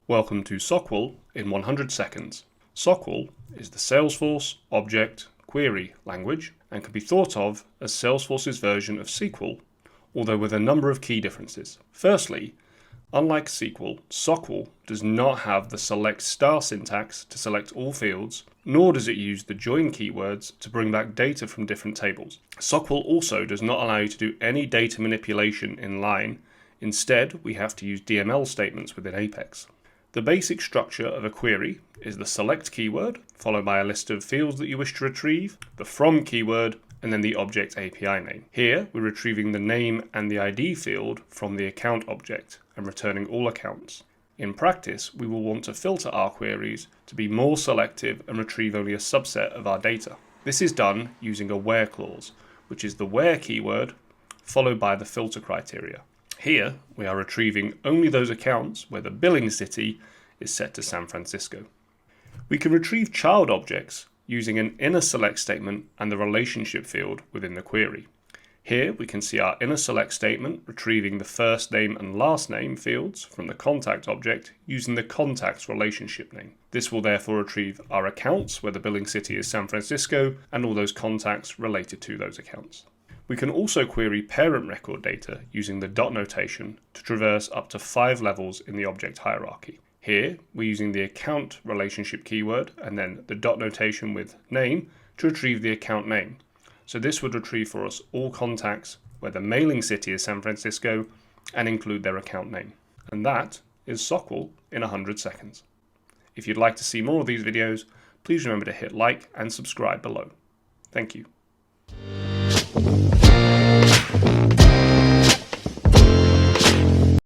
Welcome to SOQL in 100 seconds. SOQL is the Salesforce Object Query language and can be thought of as Salesforce's version of SQL, although with a number of key differences. Firstly, unlike SQL, SOQL does not have the select star syntax to select all fields, nor does it use the join keywords to bring back data from different tables. SOQL also does not allow you to do any data manipulation in line. Instead, we have to use DML statements within Apex. The basic structure of a query is the select keyword, followed by a list of fields that you wish to retrieve, the from keyword, and then the object API name. Here, we're retrieving the name and the ID field from the account object and returning all accounts. In practice, we will want to filter our queries to be more selective and retrieve only a subset of our data. This is done using a where clause, which is the where keyword followed by the filter criteria. Here, we are retrieving only those accounts where the billing city is set to San Francisco. We can retrieve child objects using an inner select statement and the relationship field within the query. Here, we can see our inner select statement retrieving the first name and last name fields from the contact object using the contact's relationship name. This will therefore retrieve our accounts where the billing city is San Francisco and all those contacts related to those accounts. We can also query parent record data using the dot notation to traverse up to 5 levels in the object hierarchy. Here, we're using the account relationship keyword and then the dot notation with name to retrieve the account name. So this would retrieve for us all contacts where the mailing city is San Francisco and include their account name. And that is SOQL in 100 seconds. If you'd like to see more of these videos, please remember to hit like and subscribe below. Thank you.